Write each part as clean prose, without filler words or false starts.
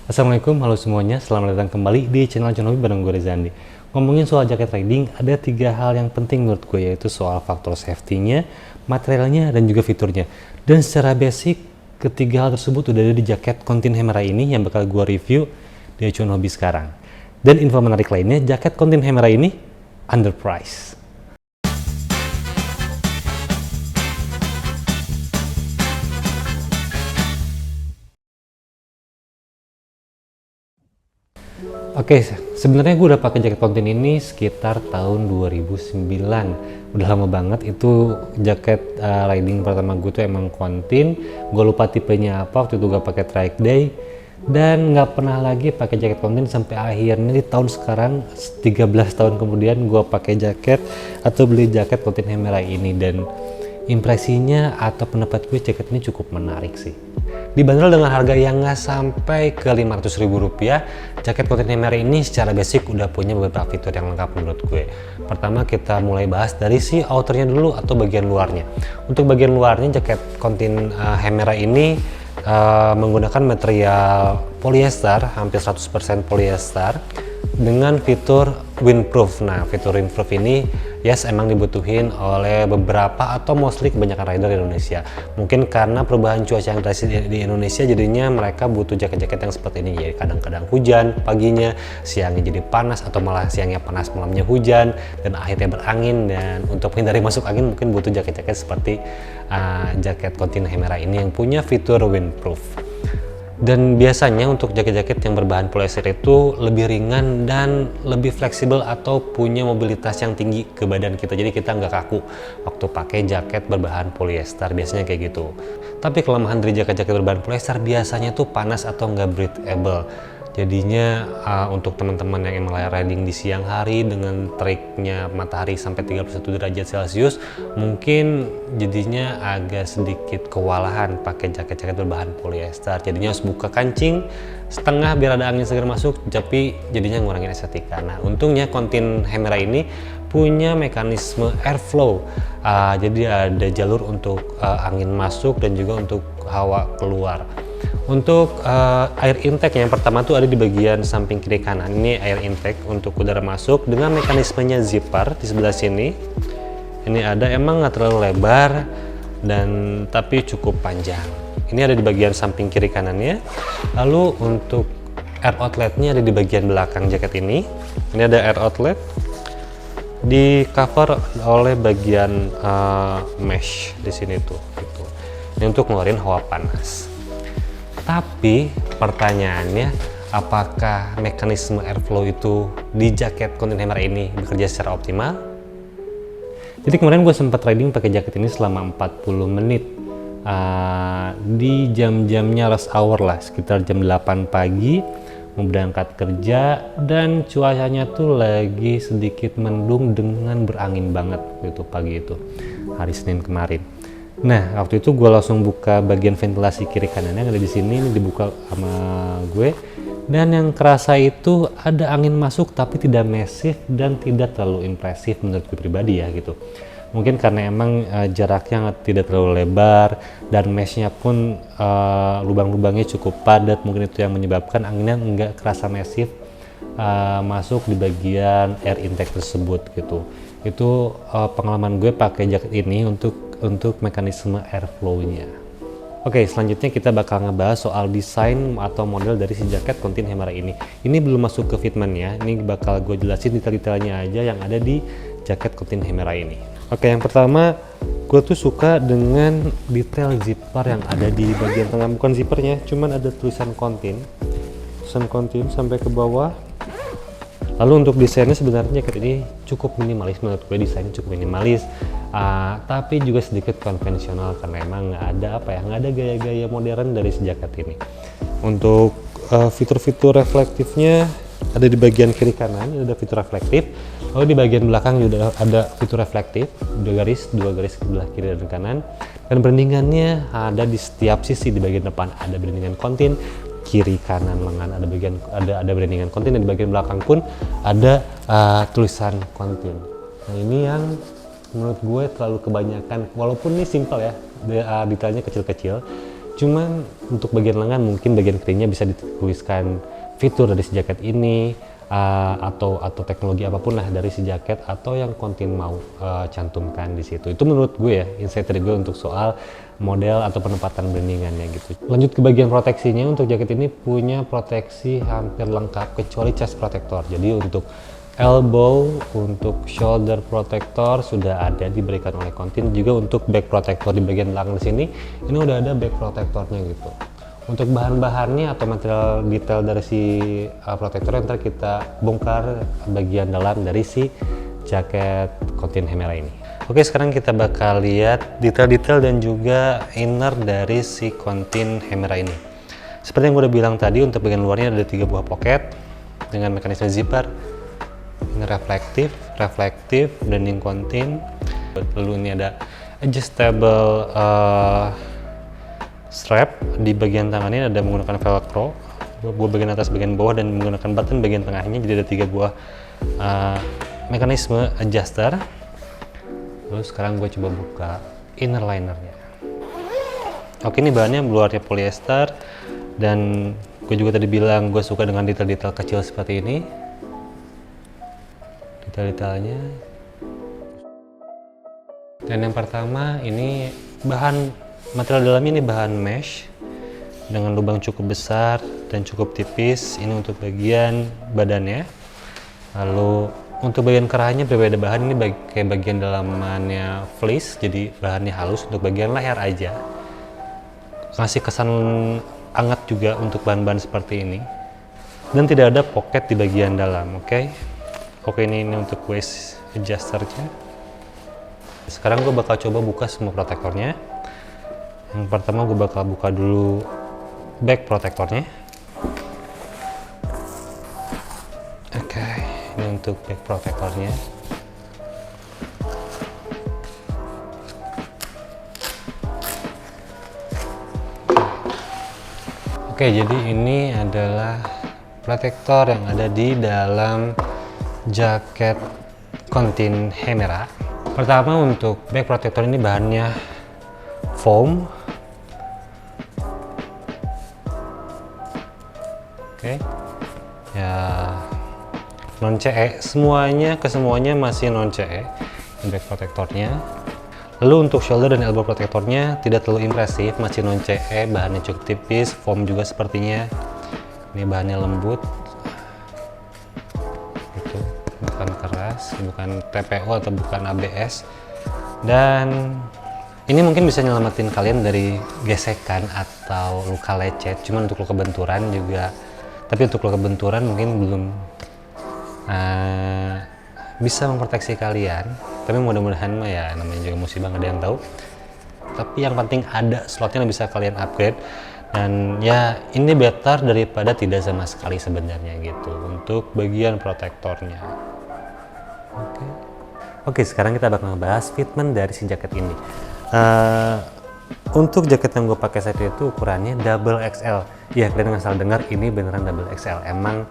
Assalamualaikum, halo semuanya, selamat datang kembali di channel Hobi bareng gue Rizandi. Ngomongin soal jaket riding, ada 3 hal yang penting menurut gue, yaitu soal faktor safety-nya, materialnya, dan juga fiturnya. Dan secara basic, ketiga hal tersebut udah ada di jaket Contin Hemera ini yang bakal gue review di Hobi sekarang. Dan info menarik lainnya, jaket Contin Hemera ini underpriced. Oke, sebenarnya gue udah pakai jaket Contin ini sekitar tahun 2009. Udah lama banget. Itu jaket riding pertama gue tuh emang Contin. Gue lupa tipenya apa, waktu itu gue pakai Trike Day. Dan nggak pernah lagi pakai jaket Contin sampai akhirnya di tahun sekarang, 13 tahun kemudian gue pakai jaket atau beli jaket Contin Hemera ini. Dan impresinya atau pendapat gue, jaket ini cukup menarik sih. Dibanderol dengan harga yang nggak sampai ke Rp500.000, jaket Contin Hemera ini secara basic udah punya beberapa fitur yang lengkap menurut gue. Pertama, kita mulai bahas dari si outernya dulu atau bagian luarnya. Untuk bagian luarnya, jaket Contin Hemera ini menggunakan material polyester, hampir 100% polyester dengan fitur windproof. Nah, fitur windproof ini emang dibutuhin oleh beberapa atau mostly kebanyakan rider di Indonesia. Mungkin karena perubahan cuaca yang drastis di Indonesia, jadinya mereka butuh jaket-jaket yang seperti ini. Jadi kadang-kadang hujan paginya, siangnya jadi panas, atau malah siangnya panas malamnya hujan, dan akhirnya berangin. Dan untuk menghindari masuk angin mungkin butuh jaket-jaket seperti jaket Contin Hemera ini yang punya fitur windproof. Dan biasanya untuk jaket-jaket yang berbahan polyester itu lebih ringan dan lebih fleksibel atau punya mobilitas yang tinggi ke badan kita. Jadi kita nggak kaku waktu pakai jaket berbahan polyester, biasanya kayak gitu. Tapi kelemahan dari jaket-jaket berbahan polyester biasanya tuh panas atau nggak breathable. Jadinya untuk teman-teman yang emang riding di siang hari dengan teriknya matahari sampai 31 derajat Celcius, mungkin jadinya agak sedikit kewalahan pakai jaket-jaket berbahan polyester. Jadinya harus buka kancing setengah biar ada angin segar masuk, tapi jadinya ngurangin estetika. Nah, untungnya Contin Hemera ini punya mekanisme airflow. Jadi ada jalur untuk angin masuk dan juga untuk hawa keluar. Untuk air intake yang pertama tuh ada di bagian samping kiri kanan. Ini air intake untuk udara masuk dengan mekanismenya zipper di sebelah sini. Ini ada, emang nggak terlalu lebar dan tapi cukup panjang. Ini ada di bagian samping kiri kanannya. Lalu untuk air outletnya ada di bagian belakang jaket ini. Ini ada air outlet, di cover oleh bagian mesh di sini tuh. Gitu. Ini untuk ngeluarin hawa panas. Tapi pertanyaannya, apakah mekanisme airflow itu di jaket Contin Hemera ini bekerja secara optimal? Jadi kemarin gue sempat riding pakai jaket ini selama 40 menit di jam-jamnya rush hour lah, sekitar jam 8 pagi mau berangkat kerja, dan cuacanya tuh lagi sedikit mendung dengan berangin banget gitu pagi itu, hari Senin kemarin. Nah, waktu itu gue langsung buka bagian ventilasi kiri kanannya yang ada di sini, ini dibuka sama gue, dan yang kerasa itu ada angin masuk tapi tidak masif dan tidak terlalu impresif menurut gue pribadi ya gitu. Mungkin karena emang jaraknya tidak terlalu lebar dan meshnya pun lubang-lubangnya cukup padat, mungkin itu yang menyebabkan anginnya nggak kerasa masif masuk di bagian air intake tersebut gitu. Itu pengalaman gue pakai jaket ini untuk mekanisme airflow-nya. Oke, selanjutnya kita bakal ngebahas soal desain atau model dari si jaket Contin Hemera ini. Ini belum masuk ke fitment ya, ini bakal gue jelasin detail-detailnya aja yang ada di jaket Contin Hemera ini. Oke, yang pertama gue tuh suka dengan detail zipper yang ada di bagian tengah, bukan zippernya, cuman ada tulisan Contin sampai ke bawah. Lalu untuk desainnya sebenarnya jaket ini cukup minimalis menurut gue, desainnya cukup minimalis, tapi juga sedikit konvensional karena emang nggak ada gaya-gaya modern dari si jaket ini. Untuk fitur-fitur reflektifnya ada di bagian kiri kanan, ini ada fitur reflektif. Lalu di bagian belakang juga ada fitur reflektif, dua garis sebelah kiri dan kanan. Dan brandingannya ada di setiap sisi, di bagian depan ada brandingan Contin, kiri kanan lengan ada brandingan Contin, dan di bagian belakang pun ada tulisan Contin. Nah, ini yang menurut gue terlalu kebanyakan, walaupun ini simple ya, detailnya kecil-kecil, Cuman untuk bagian lengan mungkin bagian keringnya bisa dituliskan fitur dari si jaket ini, atau teknologi apapun lah dari si jaket atau yang kontin mau cantumkan di situ. Itu menurut gue ya, insight dari gue untuk soal model atau penempatan brandingannya gitu. Lanjut ke bagian proteksinya, untuk jaket ini punya proteksi hampir lengkap kecuali chest protector. Jadi untuk elbow, untuk shoulder protector sudah ada diberikan oleh kontin, juga untuk back protector di bagian belakang di sini ini udah ada back protectornya gitu. Untuk bahan-bahannya atau material detail dari si protector ntar kita bongkar bagian dalam dari si jaket kontin Hemera ini. Oke, sekarang kita bakal lihat detail-detail dan juga inner dari si kontin Hemera ini. Seperti yang gue udah bilang tadi, untuk bagian luarnya ada 3 buah pocket dengan mekanisme zipper. Ini reflektif, branding kontin. Lalu ini ada adjustable strap. Di bagian tangannya ada menggunakan velcro, bagian atas, bagian bawah, dan menggunakan button bagian tengahnya. Jadi ada 3 buah mekanisme adjuster. Lalu sekarang gue coba buka inner linernya. Oke, ini bahannya luarnya polyester, dan gue juga tadi bilang gue suka dengan detail-detail kecil seperti ini. Detail-detailnya. Dan yang pertama, ini bahan material dalamnya ini bahan mesh dengan lubang cukup besar dan cukup tipis. Ini untuk bagian badannya. Lalu untuk bagian kerahnya berbeda bahan, ini kayak bagian dalamannya fleece, jadi bahannya halus. Untuk bagian leher aja ngasih kesan hangat juga untuk bahan-bahan seperti ini. Dan tidak ada pocket di bagian dalam. Oke, ini untuk waist adjusternya. Sekarang gue bakal coba buka semua protektornya. Yang pertama gue bakal buka dulu back protektornya. Oke, ini untuk back protektornya. Oke, jadi ini adalah protektor yang ada di dalam jaket kontin Hemera. Pertama, untuk back protector ini bahannya foam. Oke, ya non CE, kesemuanya masih non CE back protectornya. Lalu untuk shoulder dan elbow protectornya tidak terlalu impresif, masih non CE, bahannya cukup tipis, foam juga sepertinya. Ini bahannya lembut, bukan keras, bukan TPO atau bukan ABS. Dan ini mungkin bisa nyelamatin kalian dari gesekan atau luka lecet. Cuman untuk luka benturan juga, tapi untuk luka benturan mungkin belum bisa memproteksi kalian. Tapi mudah-mudahan mah ya, namanya juga musibah, nggak ada yang tahu. Tapi yang penting ada slotnya yang bisa kalian upgrade. Dan ya ini better daripada tidak sama sekali sebenarnya gitu untuk bagian protektornya. Oke, sekarang kita bakal ngebahas fitment dari si jaket ini. Untuk jaket yang gue pakai saat itu ukurannya double XL. Ya, kalian nggak salah dengar, ini beneran double XL. Emang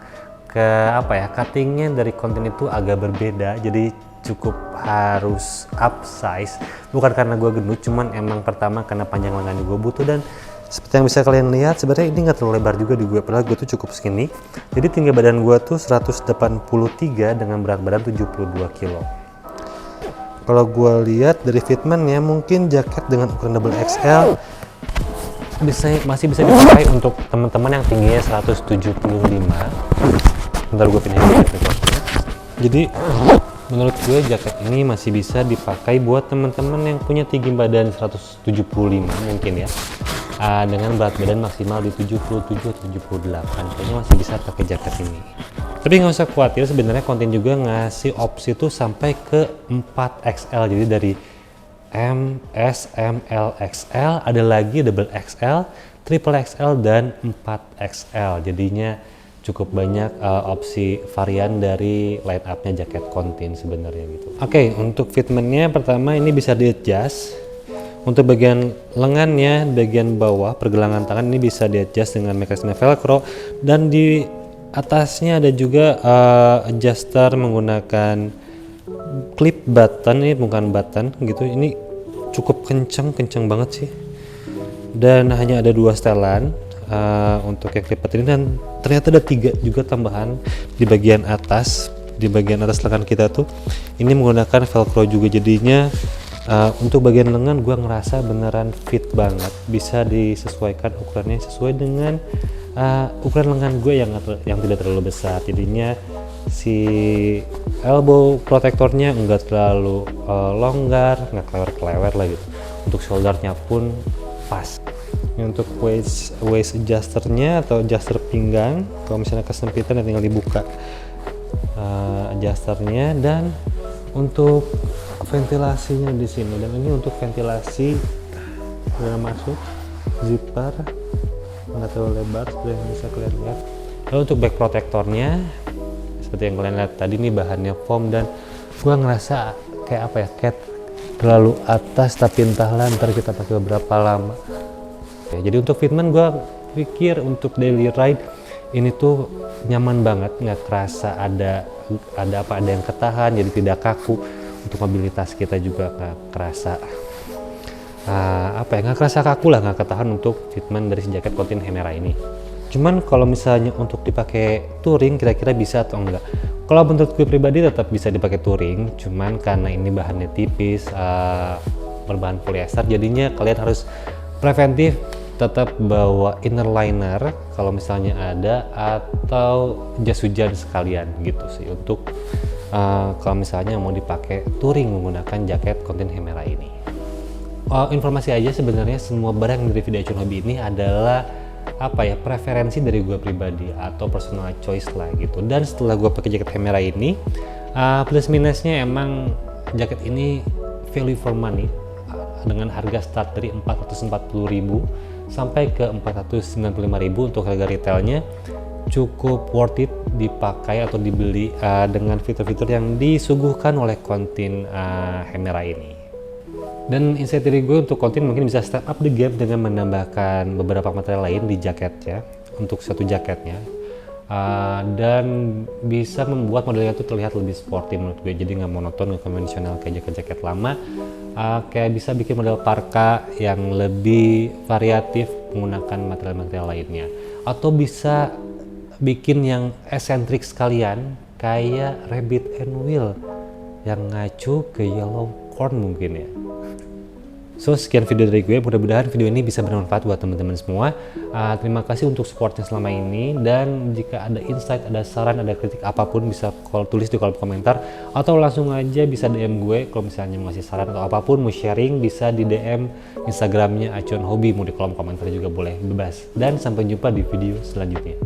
cuttingnya dari konten itu agak berbeda, jadi cukup harus upsize. Bukan karena gue gendut, cuman emang pertama karena panjang lengannya gue butuh. Dan seperti yang bisa kalian lihat, sebenarnya ini nggak terlalu lebar juga di gue, padahal gue tuh cukup skinny. Jadi tinggi badan gue tuh 183 dengan berat badan 72 kilo. Kalau gue lihat dari fitmentnya, mungkin jaket dengan ukuran double XL masih bisa dipakai untuk teman-teman yang tingginya 175. Bentar, gue pindahin jaket. Jadi menurut gue jaket ini masih bisa dipakai buat teman-teman yang punya tinggi badan 175 mungkin ya, dengan berat badan maksimal di 77 atau 78. Kayaknya masih bisa pakai jaket ini. Tapi nggak usah khawatir, sebenarnya konten juga ngasih opsi tuh sampai ke 4XL. Jadi dari M, S, M, L, XL, ada lagi double XL, triple XL, dan 4XL. Jadinya cukup banyak opsi varian dari line up-nya jaket kontin sebenarnya gitu. Oke, untuk fitmentnya pertama ini bisa di-adjust. Untuk bagian lengannya, bagian bawah pergelangan tangan ini bisa di-adjust dengan mekanisme velcro, dan di atasnya ada juga adjuster menggunakan clip button. Ini bukan button gitu, ini cukup kencang banget sih. dan hanya ada 2 setelan untuk yang lipat ini, dan ternyata ada 3 juga tambahan di bagian atas lengan kita tuh. Ini menggunakan velcro juga, jadinya untuk bagian lengan gua ngerasa beneran fit banget, bisa disesuaikan ukurannya sesuai dengan ukuran lengan gue yang tidak terlalu besar, jadinya si elbow protectornya enggak terlalu longgar, nggak kelewer lah gitu. Untuk shouldernya pun pas. Ini untuk waist adjusternya atau adjuster pinggang, kalau misalnya kesempitan tinggal dibuka adjusternya. Dan untuk ventilasinya di sini, dan ini untuk ventilasi udara masuk, zipper nggak terlalu lebar seperti yang bisa kalian lihat. Lalu untuk back protectornya seperti yang kalian lihat tadi, ini bahannya foam, dan gua ngerasa kayak apa ya, kayak terlalu atas, tapi entahlah ntar kita pakai beberapa lama. Oke, jadi untuk fitment gue pikir untuk daily ride ini tuh nyaman banget, nggak kerasa ada yang ketahan, jadi tidak kaku. Untuk mobilitas kita juga nggak kerasa nggak kerasa kaku lah, nggak ketahan untuk fitment dari si jaket Contin Hemera ini. Cuman kalau misalnya untuk dipakai touring kira-kira bisa atau enggak? Kalau menurut gue pribadi tetap bisa dipakai touring, cuman karena ini bahannya tipis, berbahan polyester, jadinya kalian harus preventif tetap bawa inner liner kalau misalnya ada, atau jas hujan sekalian gitu sih untuk kalau misalnya mau dipakai touring menggunakan jaket Contin Hemera ini. Informasi aja, sebenarnya semua barang dari video Acun Hobi ini adalah preferensi dari gue pribadi atau personal choice lah gitu. Dan setelah gue pakai jaket Hemera ini, plus minusnya emang jaket ini value for money, dengan harga start dari 440.000 sampai ke 495.000 untuk harga retailnya. Cukup worth it dipakai atau dibeli dengan fitur-fitur yang disuguhkan oleh Contin Hemera ini. Dan insight dari gue untuk Contin mungkin bisa step up the game dengan menambahkan beberapa material lain di jaketnya untuk satu jaketnya, dan bisa membuat modelnya itu terlihat lebih sporty menurut gue, jadi nggak monoton, nggak konvensional kayak jaket-jaket lama. Kayak bisa bikin model parka yang lebih variatif menggunakan material-material lainnya, atau bisa bikin yang esentrik sekalian kayak rabbit and wheel yang ngacu ke yellow corn mungkin ya. So, sekian video dari gue, mudah-mudahan video ini bisa bermanfaat buat teman-teman semua. Terima kasih untuk supportnya selama ini, dan jika ada insight, ada saran, ada kritik apapun bisa tulis di kolom komentar, atau langsung aja bisa DM gue kalau misalnya mau ngasih saran atau apapun, mau sharing bisa di DM Instagramnya Acun Hobi, mau di kolom komentar juga boleh, bebas. Dan sampai jumpa di video selanjutnya.